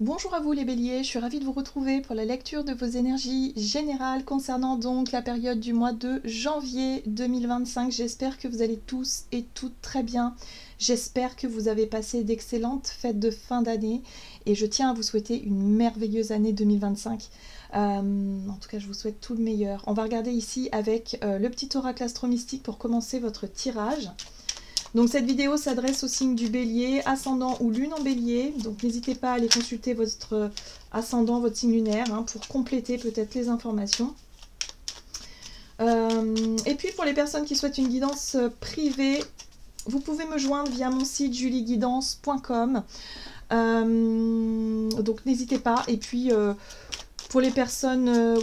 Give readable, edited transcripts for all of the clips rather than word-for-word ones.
Bonjour à vous les béliers, je suis ravie de vous retrouver pour la lecture de vos énergies générales concernant donc la période du mois de janvier 2025. J'espère que vous allez tous et toutes très bien. J'espère que vous avez passé d'excellentes fêtes de fin d'année et je tiens à vous souhaiter une merveilleuse année 2025. En tout cas, je vous souhaite tout le meilleur. On va regarder ici avec le petit oracle astro-mystique pour commencer votre tirage. Donc cette vidéo s'adresse au signe du bélier, ascendant ou lune en bélier. Donc n'hésitez pas à aller consulter votre ascendant, votre signe lunaire, hein, pour compléter peut-être les informations. Et puis pour les personnes qui souhaitent une guidance privée, vous pouvez me joindre via mon site julieguidance.com. Donc n'hésitez pas. Et puis pour les personnes,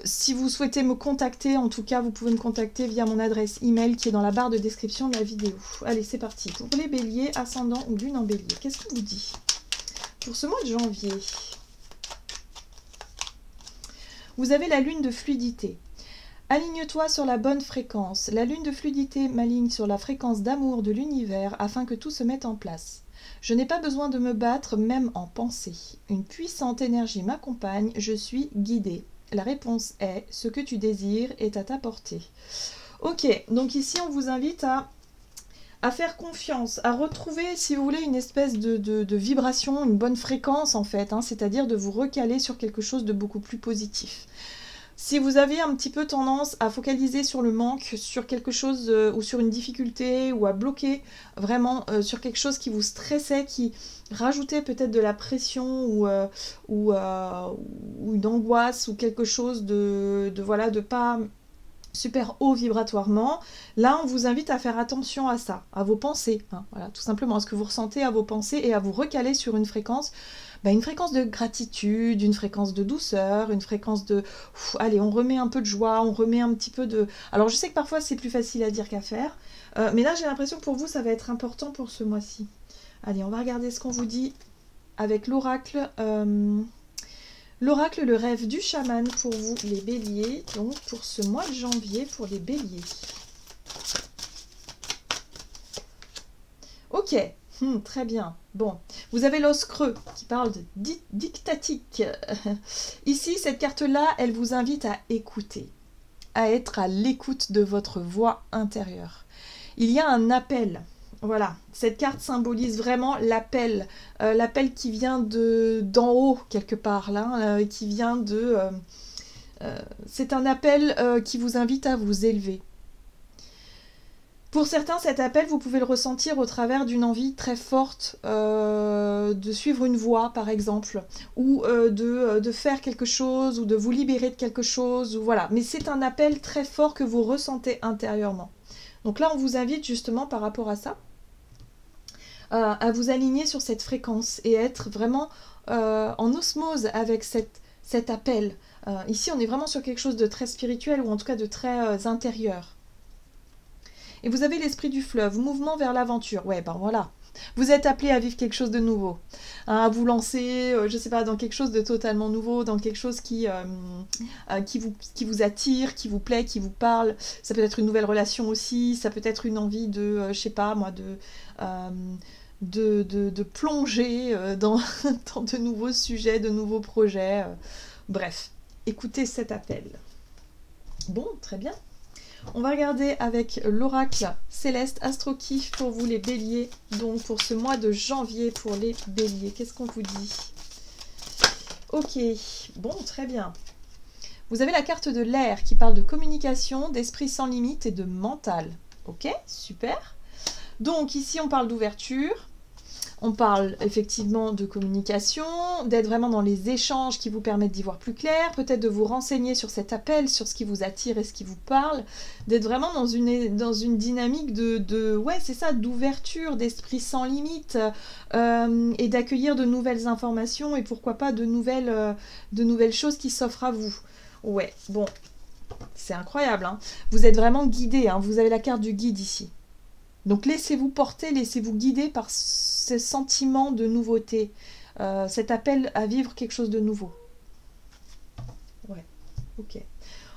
si vous souhaitez me contacter, en tout cas, vous pouvez me contacter via mon adresse email qui est dans la barre de description de la vidéo. Allez, c'est parti. Pour les béliers, ascendant ou lune en bélier, qu'est-ce qu'on vous dit pour ce mois de janvier? Vous avez la lune de fluidité. Aligne-toi sur la bonne fréquence. La lune de fluidité m'aligne sur la fréquence d'amour de l'univers afin que tout se mette en place. Je n'ai pas besoin de me battre, même en pensée. Une puissante énergie m'accompagne, je suis guidée. La réponse est, ce que tu désires est à ta portée. Ok, donc ici on vous invite à faire confiance, à retrouver, si vous voulez, une espèce de vibration, une bonne fréquence en fait, hein, c'est-à-dire de vous recaler sur quelque chose de beaucoup plus positif. Si vous avez un petit peu tendance à focaliser sur le manque, sur quelque chose ou sur une difficulté ou à bloquer vraiment sur quelque chose qui vous stressait, qui rajoutait peut-être de la pression ou une angoisse ou quelque chose de pas super haut vibratoirement, là on vous invite à faire attention à ça, à vos pensées, hein, voilà, tout simplement à ce que vous ressentez, à vos pensées et à vous recaler sur une fréquence de gratitude, une fréquence de douceur, une fréquence de allez, on remet un peu de joie, on remet un petit peu de... Alors je sais que parfois c'est plus facile à dire qu'à faire, mais là j'ai l'impression que pour vous ça va être important pour ce mois-ci. Allez, on va regarder ce qu'on vous dit avec l'oracle. L'oracle, le rêve du chaman pour vous les béliers, donc pour ce mois de janvier pour les béliers. Ok, très bien. Bon, vous avez l'os creux qui parle de dictatique. Ici, cette carte-là, elle vous invite à écouter, à être à l'écoute de votre voix intérieure. Il y a un appel. Voilà, cette carte symbolise vraiment l'appel, l'appel qui vient d'en haut quelque part, là, qui vient de... c'est un appel qui vous invite à vous élever. Pour certains, cet appel, vous pouvez le ressentir au travers d'une envie très forte de suivre une voie, par exemple, ou de faire quelque chose, ou de vous libérer de quelque chose, ou voilà. Mais c'est un appel très fort que vous ressentez intérieurement. Donc là, on vous invite justement par rapport à ça, à vous aligner sur cette fréquence et être vraiment en osmose avec cet appel. Ici, on est vraiment sur quelque chose de très spirituel ou en tout cas de très intérieur. Et vous avez l'esprit du fleuve, mouvement vers l'aventure. Ouais, ben voilà. Vous êtes appelé à vivre quelque chose de nouveau, hein, à vous lancer, je sais pas, dans quelque chose de totalement nouveau, dans quelque chose qui vous attire, qui vous plaît, qui vous parle. Ça peut être une nouvelle relation aussi, ça peut être une envie de, je sais pas moi, de plonger dans de nouveaux sujets, de nouveaux projets. Bref, écoutez cet appel. Bon, très bien. On va regarder avec l'oracle céleste Astro-Kiff pour vous les béliers, donc pour ce mois de janvier pour les béliers. Qu'est-ce qu'on vous dit? Ok, bon, très bien. Vous avez la carte de l'air qui parle de communication, d'esprit sans limite et de mental. Ok, super. Donc ici on parle d'ouverture. On parle effectivement de communication, d'être vraiment dans les échanges qui vous permettent d'y voir plus clair, peut-être de vous renseigner sur cet appel, sur ce qui vous attire et ce qui vous parle, d'être vraiment dans une dynamique ouais, c'est ça, d'ouverture, d'esprit sans limite, et d'accueillir de nouvelles informations et pourquoi pas de nouvelles choses qui s'offrent à vous. Ouais, bon, c'est incroyable, hein. Vous êtes vraiment guidé, hein. Vous avez la carte du guide ici. Donc laissez-vous porter, laissez-vous guider par ce sentiment de nouveauté, cet appel à vivre quelque chose de nouveau. Ouais, ok.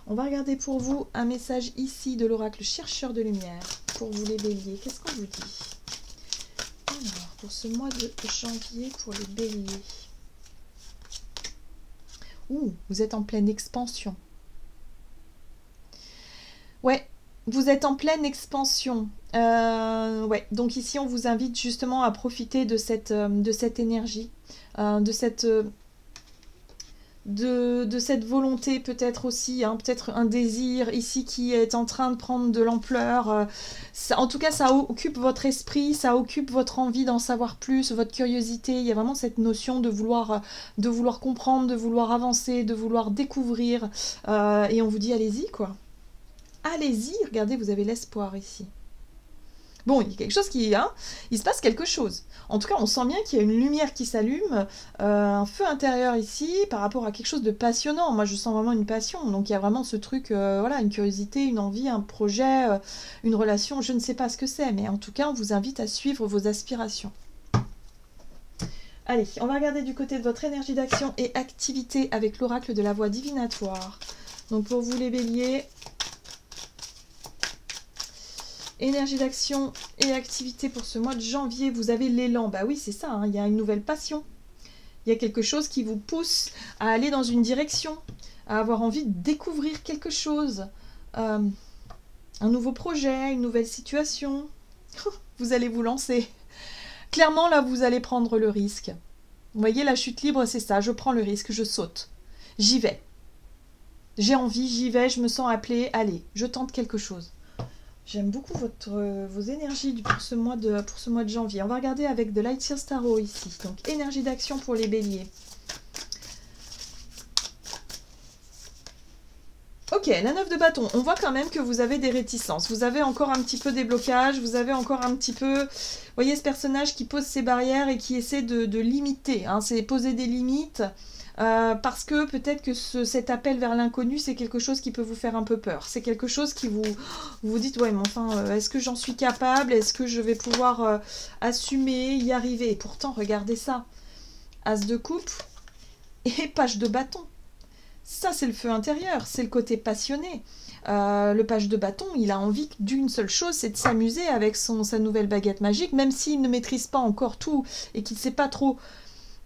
On va regarder pour vous un message ici de l'oracle chercheur de lumière, pour vous les béliers. Qu'est-ce qu'on vous dit? Alors, pour ce mois de janvier pour les béliers. Ouh, vous êtes en pleine expansion. Ouais, vous êtes en pleine expansion. Ouais, donc ici, on vous invite justement à profiter de cette énergie, de cette volonté peut-être aussi, hein, peut-être un désir ici qui est en train de prendre de l'ampleur. En tout cas, ça occupe votre esprit, ça occupe votre envie d'en savoir plus, votre curiosité. Il y a vraiment cette notion de vouloir comprendre, de vouloir avancer, de vouloir découvrir. Et on vous dit allez-y, quoi. Allez-y, regardez, vous avez l'espoir ici. Bon, il y a quelque chose il se passe quelque chose. En tout cas, on sent bien qu'il y a une lumière qui s'allume, un feu intérieur ici, par rapport à quelque chose de passionnant. Moi, je sens vraiment une passion. Donc, il y a vraiment ce truc, voilà, une curiosité, une envie, un projet, une relation. Je ne sais pas ce que c'est, mais en tout cas, on vous invite à suivre vos aspirations. Allez, on va regarder du côté de votre énergie d'action et activité avec l'oracle de la voix divinatoire. Donc, pour vous, les béliers... Énergie d'action et activité pour ce mois de janvier, vous avez l'élan. Bah oui, c'est ça, hein, il y a une nouvelle passion. Il y a quelque chose qui vous pousse à aller dans une direction, à avoir envie de découvrir quelque chose. Un nouveau projet, une nouvelle situation. Vous allez vous lancer. Clairement, là, vous allez prendre le risque. Vous voyez, la chute libre, c'est ça. Je prends le risque, je saute. J'y vais. J'ai envie, j'y vais, je me sens appelée. Allez, je tente quelque chose. J'aime beaucoup vos énergies pour ce mois de janvier. On va regarder avec de Light Years Tarot ici. Donc, énergie d'action pour les béliers. Ok, la 9 de bâton. On voit quand même que vous avez des réticences. Vous avez encore un petit peu des blocages. Vous avez encore un petit peu... Vous voyez ce personnage qui pose ses barrières et qui essaie de limiter. Hein, c'est poser des limites. Parce que peut-être que cet appel vers l'inconnu, c'est quelque chose qui peut vous faire un peu peur. C'est quelque chose qui vous dites, ouais, mais enfin, est-ce que j'en suis capable? Est-ce que je vais pouvoir assumer, y arriver? Et pourtant, regardez ça. As de coupe et page de bâton. Ça, c'est le feu intérieur, c'est le côté passionné. Le page de bâton, il a envie d'une seule chose, c'est de s'amuser avec sa nouvelle baguette magique, même s'il ne maîtrise pas encore tout et qu'il ne sait pas trop...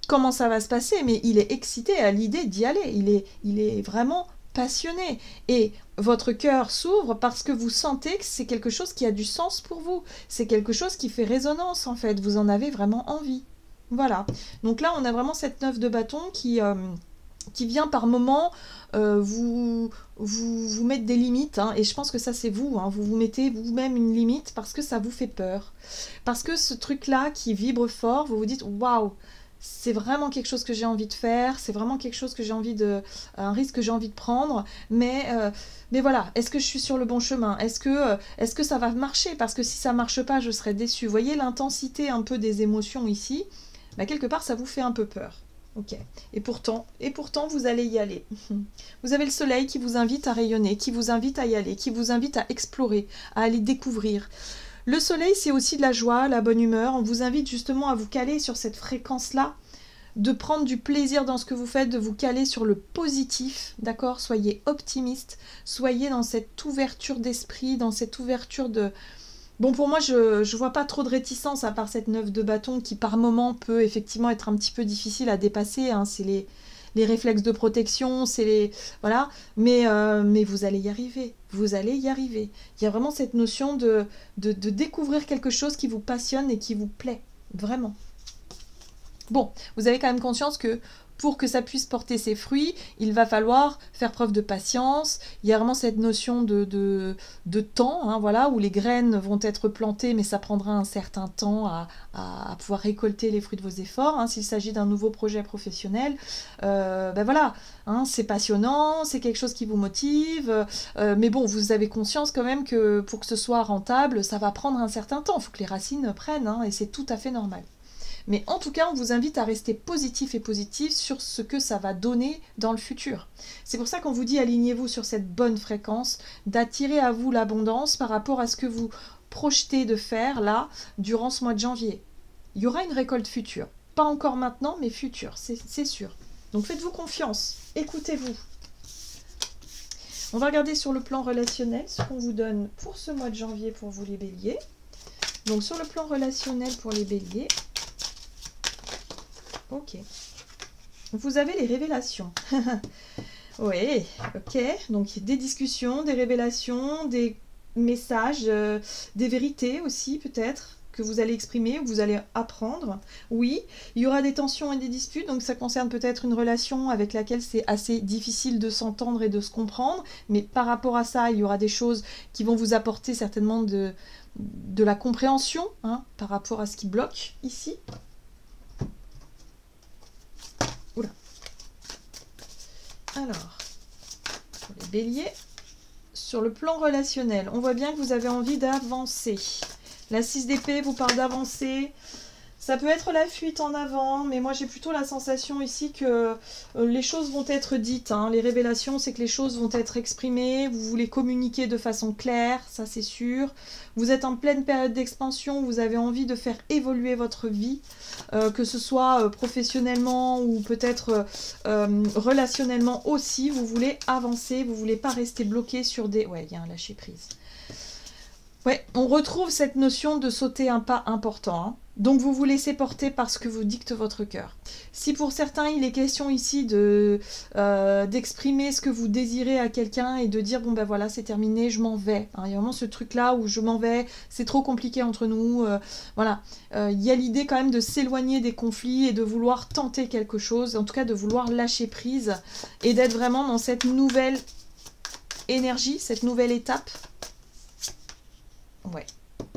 comment ça va se passer, mais il est excité à l'idée d'y aller, il est vraiment passionné. Et votre cœur s'ouvre parce que vous sentez que c'est quelque chose qui a du sens pour vous. C'est quelque chose qui fait résonance, en fait. Vous en avez vraiment envie. Voilà. Donc là, on a vraiment cette 9 de bâton qui vient par moment vous mettre des limites. Hein, et je pense que ça, c'est vous. Hein, vous mettez vous-même une limite parce que ça vous fait peur. Parce que ce truc-là qui vibre fort, vous vous dites « Waouh !» C'est vraiment quelque chose que j'ai envie de faire, c'est vraiment quelque chose que j'ai envie un risque que j'ai envie de prendre, mais voilà, est-ce que je suis sur le bon chemin? Est-ce que ça va marcher? Parce que si ça marche pas, je serai déçue. Vous voyez l'intensité un peu des émotions ici, bah, quelque part ça vous fait un peu peur. Ok. Et pourtant, vous allez y aller. Vous avez le soleil qui vous invite à rayonner, qui vous invite à y aller, qui vous invite à explorer, à aller découvrir. Le soleil, c'est aussi de la joie, la bonne humeur. On vous invite justement à vous caler sur cette fréquence-là, de prendre du plaisir dans ce que vous faites, de vous caler sur le positif, d'accord? Soyez optimiste, soyez dans cette ouverture d'esprit, dans cette ouverture de... Bon, pour moi, je vois pas trop de réticence à part cette 9 de bâton qui, par moment, peut effectivement être un petit peu difficile à dépasser. Hein. C'est les réflexes de protection, c'est les... Voilà, mais vous allez y arriver. Vous allez y arriver. Il y a vraiment cette notion de découvrir quelque chose qui vous passionne et qui vous plaît. Vraiment. Bon, vous avez quand même conscience que pour que ça puisse porter ses fruits, il va falloir faire preuve de patience. Il y a vraiment cette notion de temps, hein, voilà, où les graines vont être plantées, mais ça prendra un certain temps à pouvoir récolter les fruits de vos efforts. Hein, s'il s'agit d'un nouveau projet professionnel, ben voilà, hein, c'est passionnant, c'est quelque chose qui vous motive, mais bon, vous avez conscience quand même que pour que ce soit rentable, ça va prendre un certain temps. Il faut que les racines prennent, hein, et c'est tout à fait normal. Mais en tout cas, on vous invite à rester positif et positif sur ce que ça va donner dans le futur. C'est pour ça qu'on vous dit alignez-vous sur cette bonne fréquence, d'attirer à vous l'abondance par rapport à ce que vous projetez de faire là, durant ce mois de janvier. Il y aura une récolte future. Pas encore maintenant, mais future, c'est sûr. Donc faites-vous confiance, écoutez-vous. On va regarder sur le plan relationnel ce qu'on vous donne pour ce mois de janvier pour vous les béliers. Donc sur le plan relationnel pour les béliers, Ok. Vous avez les révélations. Oui, ok. Donc des discussions, des révélations, des messages, des vérités aussi peut-être que vous allez exprimer, que vous allez apprendre. Oui, il y aura des tensions et des disputes, donc ça concerne peut-être une relation avec laquelle c'est assez difficile de s'entendre et de se comprendre, mais par rapport à ça, il y aura des choses qui vont vous apporter certainement de la compréhension, hein, par rapport à ce qui bloque ici. Oula. Alors, pour les béliers, sur le plan relationnel, on voit bien que vous avez envie d'avancer. La 6 d'épée vous parle d'avancer. Ça peut être la fuite en avant, mais moi j'ai plutôt la sensation ici que les choses vont être dites. Hein. Les révélations, c'est que les choses vont être exprimées. Vous voulez communiquer de façon claire, ça c'est sûr. Vous êtes en pleine période d'expansion, vous avez envie de faire évoluer votre vie, que ce soit professionnellement ou peut-être relationnellement aussi. Vous voulez avancer, vous voulez pas rester bloqué sur des... Ouais, il y a un lâcher-prise. Ouais, on retrouve cette notion de sauter un pas important. Hein. Donc vous vous laissez porter par ce que vous dicte votre cœur. Si pour certains il est question ici d'exprimer ce que vous désirez à quelqu'un et de dire bon ben voilà c'est terminé, je m'en vais. Hein, il y a vraiment ce truc là où je m'en vais, c'est trop compliqué entre nous. Voilà, il y a l'idée quand même de s'éloigner des conflits et de vouloir tenter quelque chose, en tout cas de vouloir lâcher prise et d'être vraiment dans cette nouvelle énergie, cette nouvelle étape. Ouais,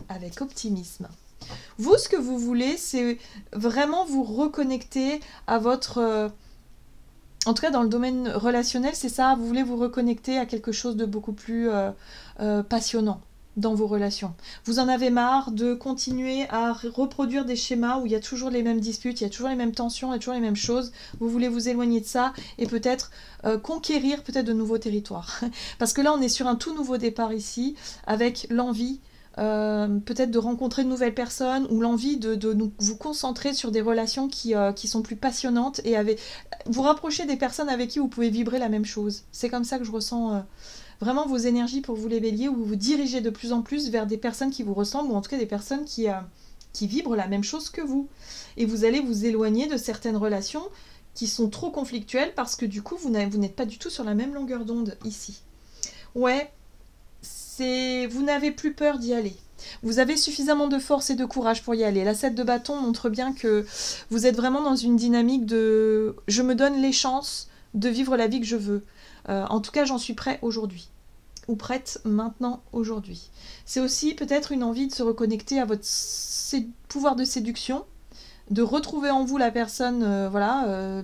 avec optimisme. Vous, ce que vous voulez, c'est vraiment vous reconnecter à votre... en tout cas, dans le domaine relationnel, c'est ça, vous voulez vous reconnecter à quelque chose de beaucoup plus passionnant dans vos relations. Vous en avez marre de continuer à reproduire des schémas où il y a toujours les mêmes disputes, il y a toujours les mêmes tensions, il y a toujours les mêmes choses. Vous voulez vous éloigner de ça et peut-être conquérir peut-être de nouveaux territoires. Parce que là, on est sur un tout nouveau départ ici, avec l'envie peut-être de rencontrer de nouvelles personnes ou l'envie de vous concentrer sur des relations qui sont plus passionnantes et vous rapprocher des personnes avec qui vous pouvez vibrer la même chose. C'est comme ça que je ressens vraiment vos énergies pour vous les béliers, où vous vous dirigez de plus en plus vers des personnes qui vous ressemblent ou en tout cas des personnes qui vibrent la même chose que vous. Et vous allez vous éloigner de certaines relations qui sont trop conflictuelles parce que du coup vous n'êtes pas du tout sur la même longueur d'onde ici. Ouais, vous n'avez plus peur d'y aller. Vous avez suffisamment de force et de courage pour y aller. La 7 de bâton montre bien que vous êtes vraiment dans une dynamique de « je me donne les chances de vivre la vie que je veux ». En tout cas, j'en suis prêt aujourd'hui. Ou prête maintenant, aujourd'hui. C'est aussi peut-être une envie de se reconnecter à votre pouvoir de séduction, de retrouver en vous la personne,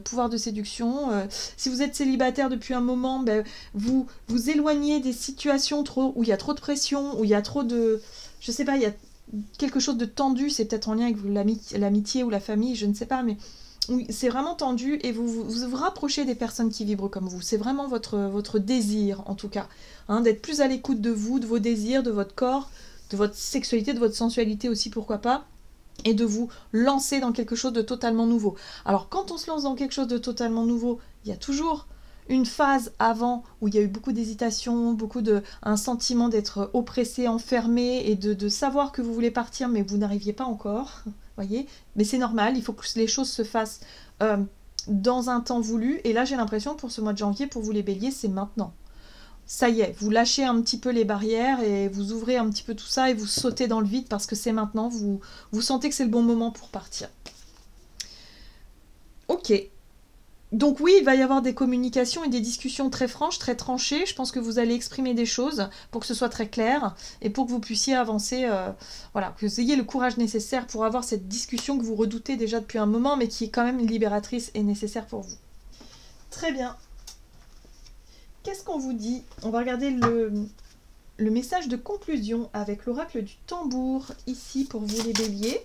pouvoir de séduction. Si vous êtes célibataire depuis un moment, ben, vous éloignez des situations où il y a trop de pression, où il y a trop de... Je sais pas, il y a quelque chose de tendu, c'est peut-être en lien avec l'amitié ou la famille, je ne sais pas, mais c'est vraiment tendu et vous rapprochez des personnes qui vibrent comme vous. C'est vraiment votre désir, en tout cas, hein, d'être plus à l'écoute de vous, de vos désirs, de votre corps, de votre sexualité, de votre sensualité aussi, pourquoi pas, et de vous lancer dans quelque chose de totalement nouveau. Alors quand on se lance dans quelque chose de totalement nouveau, il y a toujours une phase avant où il y a eu beaucoup d'hésitation, un sentiment d'être oppressé, enfermé et de savoir que vous voulez partir mais vous n'arriviez pas encore, voyez. Mais c'est normal, il faut que les choses se fassent dans un temps voulu. Et là j'ai l'impression que pour ce mois de janvier, pour vous les béliers, c'est maintenant. Ça y est, vous lâchez un petit peu les barrières et vous ouvrez un petit peu tout ça et vous sautez dans le vide parce que c'est maintenant, vous sentez que c'est le bon moment pour partir. Ok. Donc oui, il va y avoir des communications et des discussions très franches, très tranchées. Je pense que vous allez exprimer des choses pour que ce soit très clair et pour que vous puissiez avancer, que vous ayez le courage nécessaire pour avoir cette discussion que vous redoutez déjà depuis un moment mais qui est quand même libératrice et nécessaire pour vous. Très bien. Qu'est-ce qu'on vous dit? On va regarder le message de conclusion avec l'oracle du tambour ici pour vous les béliers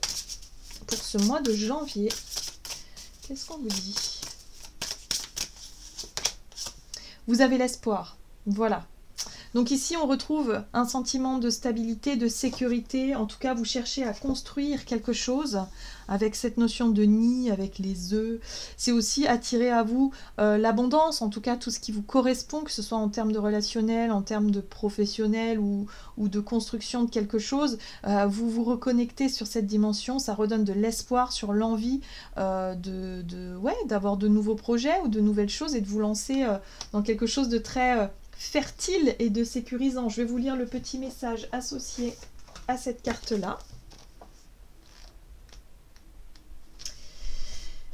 pour ce mois de janvier. Qu'est-ce qu'on vous dit? Vous avez l'espoir, voilà. Donc ici, on retrouve un sentiment de stabilité, de sécurité. En tout cas, vous cherchez à construire quelque chose avec cette notion de nid, avec les œufs. C'est aussi attirer à vous l'abondance, en tout cas tout ce qui vous correspond, que ce soit en termes de relationnel, en termes de professionnel ou de construction de quelque chose. Vous vous reconnectez sur cette dimension, ça redonne de l'espoir sur l'envie d'avoir de nouveaux projets ou de nouvelles choses et de vous lancer dans quelque chose de très fertile et de sécurisant. Je vais vous lire le petit message associé à cette carte-là.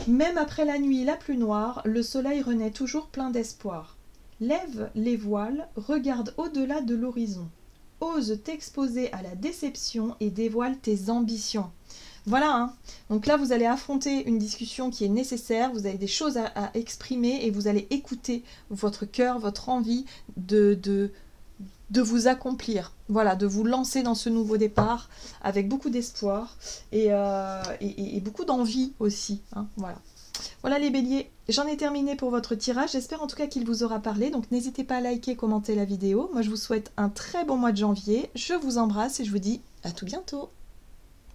Même après la nuit la plus noire, le soleil renaît toujours plein d'espoir. Lève les voiles, regarde au-delà de l'horizon. Ose t'exposer à la déception et dévoile tes ambitions. Voilà, hein. Donc là, vous allez affronter une discussion qui est nécessaire, vous avez des choses à exprimer et vous allez écouter votre cœur, votre envie de vous accomplir, voilà, de vous lancer dans ce nouveau départ avec beaucoup d'espoir et beaucoup d'envie aussi, hein, voilà. Voilà les béliers, j'en ai terminé pour votre tirage, j'espère en tout cas qu'il vous aura parlé, donc n'hésitez pas à liker, commenter la vidéo. Moi je vous souhaite un très bon mois de janvier, je vous embrasse et je vous dis à tout bientôt.